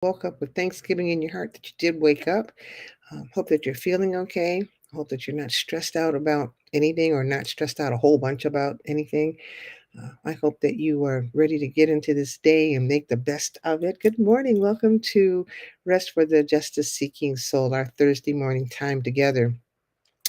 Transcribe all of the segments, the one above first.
woke up with Thanksgiving in your heart that you did wake up. Hope that you're feeling okay. Hope that you're not stressed out about anything or not stressed out a whole bunch about anything. I hope that you are ready to get into this day and make the best of it. Good morning. Welcome to Rest for the Justice Seeking Soul, our Thursday morning time together.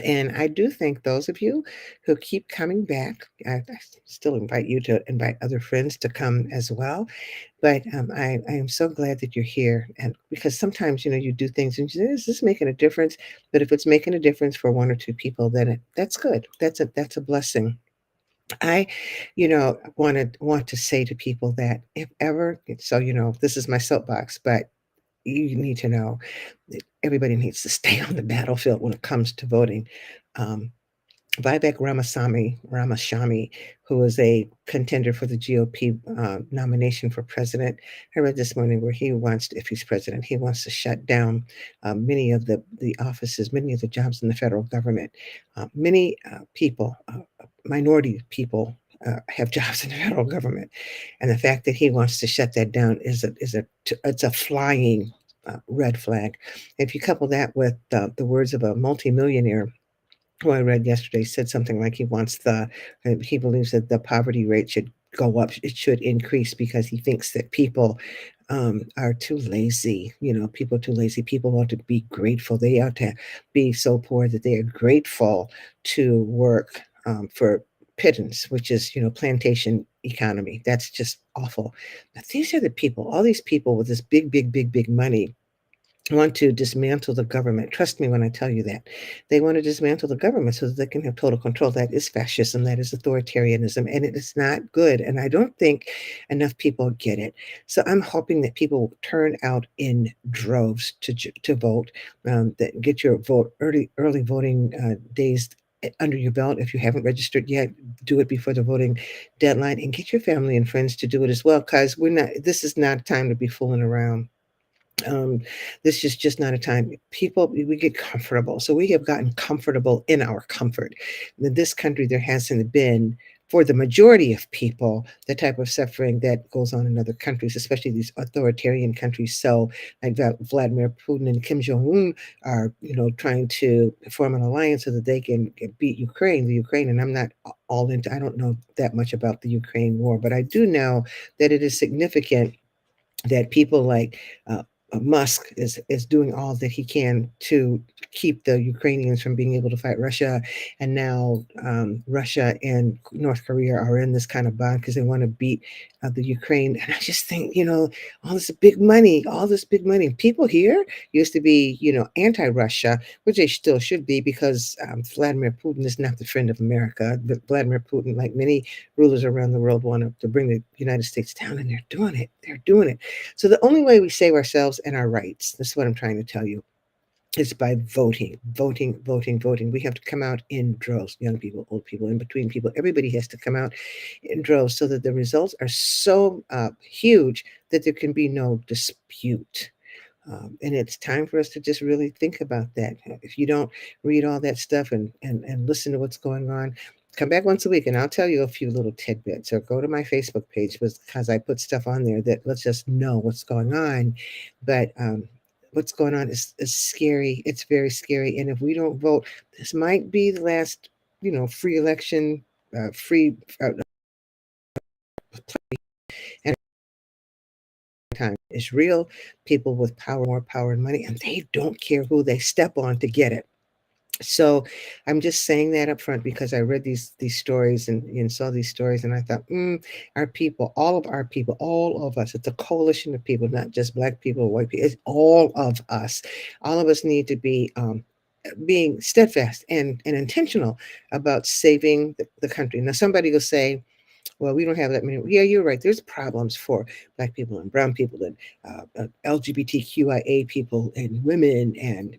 And I do thank those of you who keep coming back. I still invite you to invite other friends to come as well. But I am so glad that you're here. And because sometimes, you do things and you say, is this making a difference? But if it's making a difference for one or two people, then that's good. That's a blessing. I, want to say to people that if ever, so, this is my soapbox, but you need to know that everybody needs to stay on the battlefield when it comes to voting. Um, Vivek Ramaswamy, who is a contender for the GOP nomination for president, I read this morning where he wants, if he's president, he wants to shut down many of the offices, many of the jobs in the federal government. Many people, minority people, have jobs in the federal government, and the fact that he wants to shut that down it's a flying red flag. If you couple that with the words of a multimillionaire who I read yesterday said something like he believes that the poverty rate should go up, it should increase because he thinks that people are too lazy. People are too lazy. People ought to be grateful. They ought to be so poor that they are grateful to work for pittance, which is, plantation economy. That's just awful. But these are the people, all these people with this big, big, big, big money want to dismantle the government. Trust me when I tell you that. They want to dismantle the government so that they can have total control. That is fascism. That is authoritarianism. And it is not good. And I don't think enough people get it. So I'm hoping that people will turn out in droves to vote, that get your vote early voting days under your belt. If you haven't registered yet, do it before the voting deadline and get your family and friends to do it as well. Because this is not a time to be fooling around. um, this is just not a time. People, we get comfortable. So we have gotten comfortable in our comfort. In this country, there hasn't been, for the majority of people, the type of suffering that goes on in other countries, especially these authoritarian countries. So, like Vladimir Putin and Kim Jong Un are, trying to form an alliance so that they can beat the Ukraine. And I'm not all into. I don't know that much about the Ukraine war, but I do know that it is significant that people like Musk is doing all that he can to keep the Ukrainians from being able to fight Russia, and now Russia and North Korea are in this kind of bond because they want to beat the Ukraine. And I just think, all this big money. People here used to be, anti-Russia, which they still should be because Vladimir Putin is not the friend of America. But Vladimir Putin, like many rulers around the world, want to bring the United States down, and they're doing it. They're doing it. So the only way we save ourselves and our rights, this is what I'm trying to tell you, is by voting, voting, voting, voting. We have to come out in droves, young people, old people, in between people. Everybody has to come out in droves so that the results are so huge that there can be no dispute. And it's time for us to just really think about that. If you don't read all that stuff and listen to what's going on, come back once a week and I'll tell you a few little tidbits, or go to my Facebook page because I put stuff on there that lets us know what's going on. But what's going on is scary. It's very scary. And if we don't vote, this might be the last, free election, free and time. It's real. People with power, more power and money, and they don't care who they step on to get it. So I'm just saying that up front because I read these stories and saw these stories, and I thought, our people, all of us, it's a coalition of people, not just black people, white people, it's all of us. All of us need to be being steadfast and intentional about saving the country. Now, somebody will say, well, we don't have that many. Yeah, you're right. There's problems for black people and brown people and LGBTQIA people and women and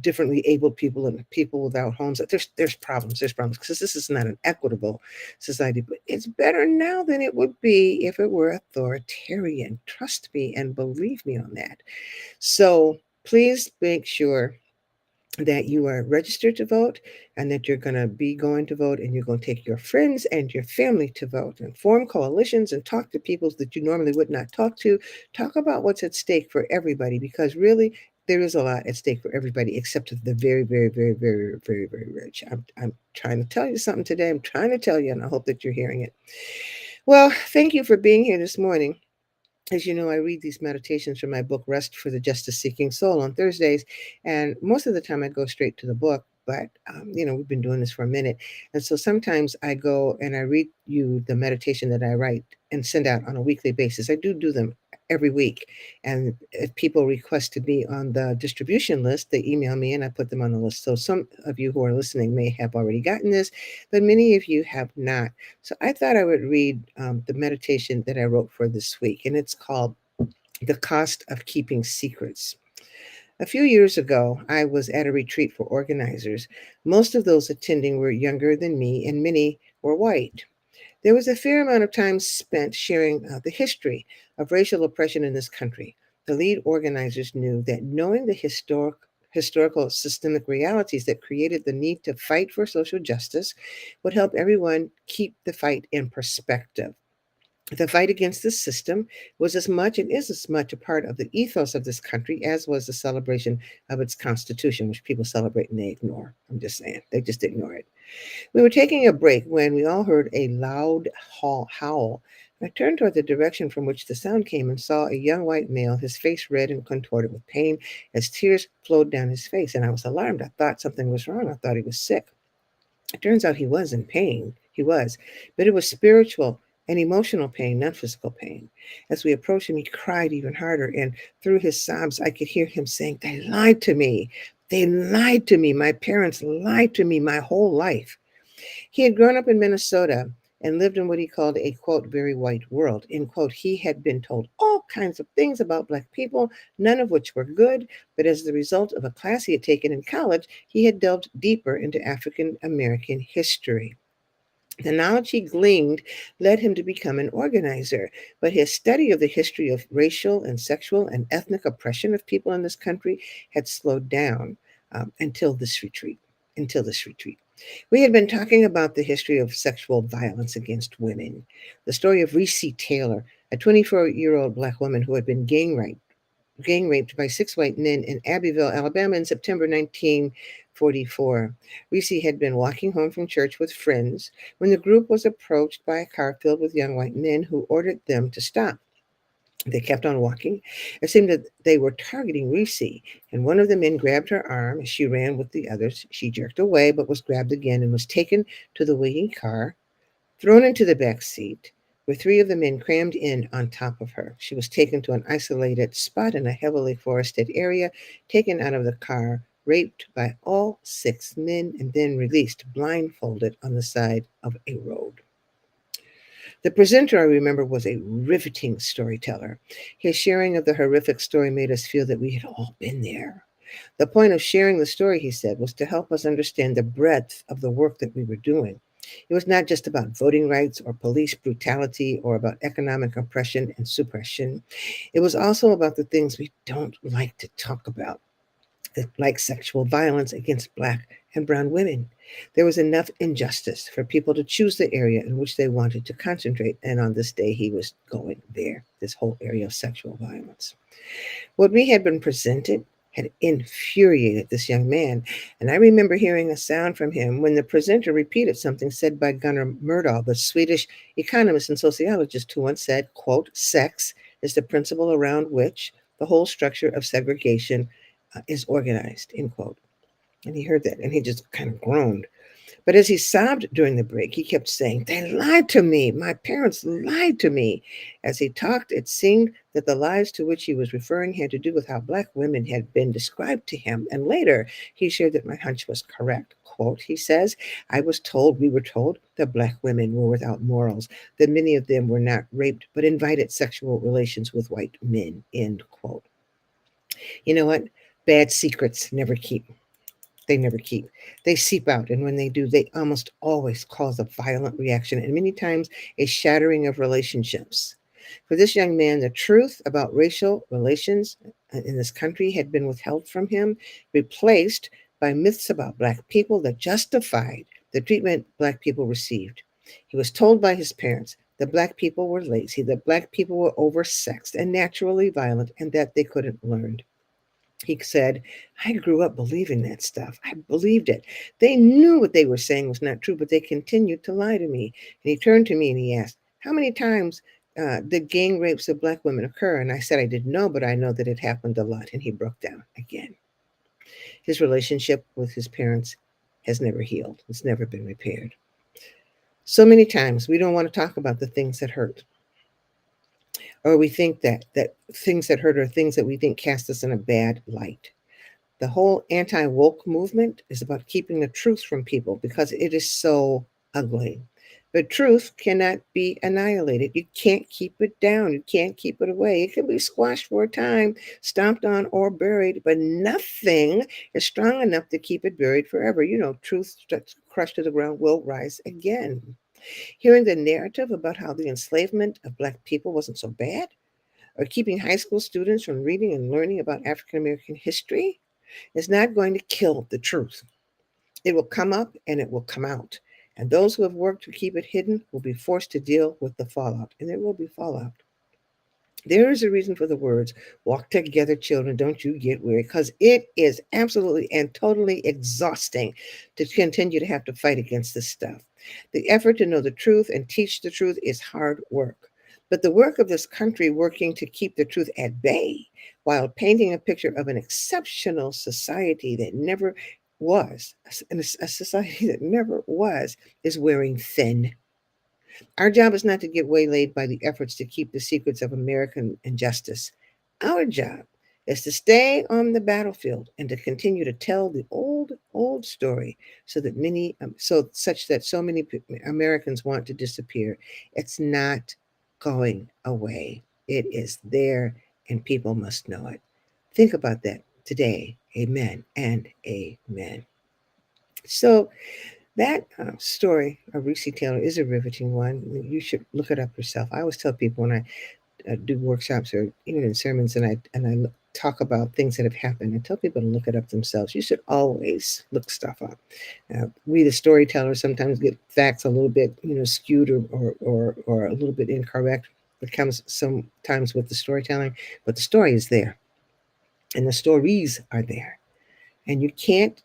differently abled people and people without homes. There's problems. There's problems because this is not an equitable society. But it's better now than it would be if it were authoritarian. Trust me and believe me on that. So please make sure that you are registered to vote and that you're going to be going to vote, and you're going to take your friends and your family to vote and form coalitions and talk to people that you normally would not talk to. Talk about what's at stake for everybody, because really there is a lot at stake for everybody except the very, very, very, very, very, very rich. I'm trying to tell you something today. I'm trying to tell you, and I hope that you're hearing it. Well, thank you for being here this morning. As you know, I read these meditations from my book, Rest for the Justice Seeking Soul, on Thursdays. And most of the time I go straight to the book. But, we've been doing this for a minute. And so sometimes I go and I read you the meditation that I write and send out on a weekly basis. I do them every week. And if people request to be on the distribution list, they email me and I put them on the list. So some of you who are listening may have already gotten this, but many of you have not. So I thought I would read the meditation that I wrote for this week, and it's called The Cost of Keeping Secrets. A few years ago, I was at a retreat for organizers. Most of those attending were younger than me, and many were white. There was a fair amount of time spent sharing the history of racial oppression in this country. The lead organizers knew that knowing the historical systemic realities that created the need to fight for social justice would help everyone keep the fight in perspective. The fight against the system was as much and is as much a part of the ethos of this country as was the celebration of its constitution, which people celebrate and they ignore. I'm just saying, they just ignore it. We were taking a break when we all heard a loud howl. I turned toward the direction from which the sound came and saw a young white male, his face red and contorted with pain as tears flowed down his face. And I was alarmed. I thought something was wrong. I thought he was sick. It turns out he was in pain. He was. But it was spiritual and emotional pain, not physical pain. As we approached him, he cried even harder. And through his sobs, I could hear him saying, "They lied to me. They lied to me. My parents lied to me my whole life." He had grown up in Minnesota and lived in what he called a, quote, very white world. In quote, he had been told all kinds of things about Black people, none of which were good, but as the result of a class he had taken in college, he had delved deeper into African American history. The knowledge he gleaned led him to become an organizer, but his study of the history of racial and sexual and ethnic oppression of people in this country had slowed down until this retreat. Until this retreat. We had been talking about the history of sexual violence against women, the story of Reese Taylor, a 24-year-old Black woman who had been gang raped by 6 white men in Abbeville, Alabama in September 1944. Reese had been walking home from church with friends when the group was approached by a car filled with young white men who ordered them to stop. They kept on walking. It seemed that they were targeting Reese, and one of the men grabbed her arm as she ran with the others. She jerked away, but was grabbed again and was taken to the waiting car, thrown into the back seat, where three of the men crammed in on top of her. She was taken to an isolated spot in a heavily forested area, taken out of the car, raped by all 6 men, and then released blindfolded on the side of a road. The presenter, I remember, was a riveting storyteller. His sharing of the horrific story made us feel that we had all been there. The point of sharing the story, he said, was to help us understand the breadth of the work that we were doing. It was not just about voting rights or police brutality or about economic oppression and suppression. It was also about the things we don't like to talk about, like sexual violence against Black and brown women. There was enough injustice for people to choose the area in which they wanted to concentrate. And on this day, he was going there, this whole area of sexual violence. What we had been presented had infuriated this young man. And I remember hearing a sound from him when the presenter repeated something said by Gunnar Myrdal, the Swedish economist and sociologist, who once said, quote, "Sex is the principle around which the whole structure of segregation is organized," end quote. And he heard that and he just kind of groaned. But as he sobbed during the break, he kept saying, "They lied to me. My parents lied to me." As he talked, it seemed that the lies to which he was referring had to do with how Black women had been described to him. And later, he shared that my hunch was correct. Quote, he says, we were told that Black women were without morals, that many of them were not raped, but invited sexual relations with white men, end quote. You know what? Bad secrets never keep. They never keep. They seep out, and when they do, they almost always cause a violent reaction and many times a shattering of relationships. For this young man, the truth about racial relations in this country had been withheld from him, replaced by myths about Black people that justified the treatment Black people received. He was told by his parents that Black people were lazy, that Black people were oversexed and naturally violent, and that they couldn't learn. He said, I grew up believing that stuff. I believed it. They knew what they were saying was not true, but they continued to lie to me. And he turned to me and he asked, how many times did gang rapes of Black women occur? And I said, I didn't know, but I know that it happened a lot. And he broke down again. His relationship with his parents has never healed, it's never been repaired. So many times we don't want to talk about the things that hurt, or we think that things that hurt are things that we think cast us in a bad light. The whole anti-woke movement is about keeping the truth from people because it is so ugly. But truth cannot be annihilated. You can't keep it down. You can't keep it away. It can be squashed for a time, stomped on, or buried, but nothing is strong enough to keep it buried forever. You know, truth crushed to the ground will rise again. Hearing the narrative about how the enslavement of Black people wasn't so bad, or keeping high school students from reading and learning about African American history, is not going to kill the truth. It will come up and it will come out. And those who have worked to keep it hidden will be forced to deal with the fallout. And there will be fallout. There is a reason for the words, walk together, children, don't you get weary, because it is absolutely and totally exhausting to continue to have to fight against this stuff. The effort to know the truth and teach the truth is hard work. But the work of this country working to keep the truth at bay while painting a picture of an exceptional society that never was, a society that never was, is wearing thin. Our job is not to get waylaid by the efforts to keep the secrets of American injustice. Our job is to stay on the battlefield and to continue to tell the old story so that so many Americans want to disappear. It's not going away. It is there and people must know it. Think about that today. Amen and amen. So that story of Reese Taylor is a riveting one. You should look it up yourself. I always tell people when I do workshops or even in sermons, and I talk about things that have happened. I tell people to look it up themselves. You should always look stuff up. We, the storytellers, sometimes get facts a little bit, skewed or a little bit incorrect. It comes sometimes with the storytelling, but the story is there, and the stories are there. And you can't,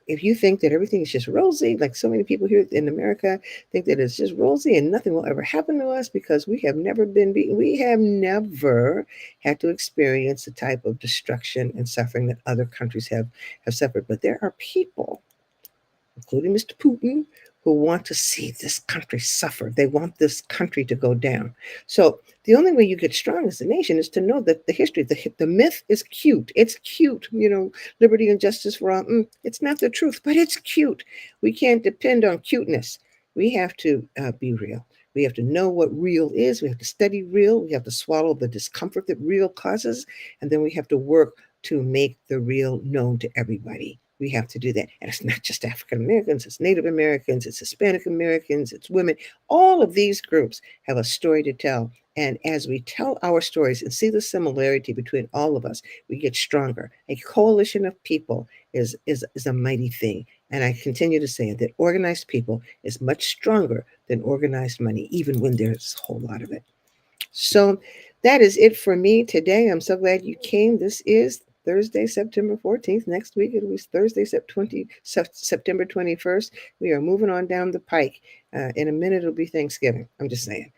if you think that everything is just rosy, like so many people here in America think that it's just rosy and nothing will ever happen to us because we have never been beaten. We have never had to experience the type of destruction and suffering that other countries have suffered. But there are people, including Mr. Putin, who want to see this country suffer. They want this country to go down. So the only way you get strong as a nation is to know that the history, the myth is cute. It's cute, liberty and justice for all. It's not the truth, but it's cute. We can't depend on cuteness. We have to be real. We have to know what real is. We have to study real. We have to swallow the discomfort that real causes. And then we have to work to make the real known to everybody. We have to do that. And it's not just African Americans, it's Native Americans, it's Hispanic Americans, it's women. All of these groups have a story to tell. And as we tell our stories and see the similarity between all of us, we get stronger. A coalition of people is a mighty thing. And I continue to say that organized people is much stronger than organized money, even when there's a whole lot of it. So that is it for me today. I'm so glad you came. This is Thursday, September 14th. Next week, it was Thursday, September 21st. We are moving on down the pike. In a minute, it'll be Thanksgiving. I'm just saying.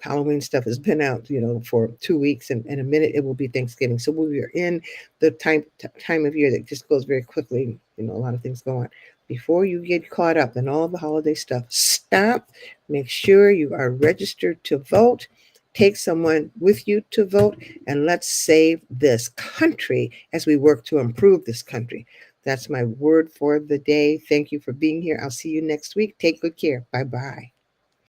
Halloween stuff has been out, for 2 weeks, and in a minute it will be Thanksgiving. So we are in the time of year that just goes very quickly. A lot of things go on. Before you get caught up in all the holiday stuff, stop. Make sure you are registered to vote. Take someone with you to vote, and let's save this country as we work to improve this country. That's my word for the day. Thank you for being here. I'll see you next week. Take good care. Bye-bye.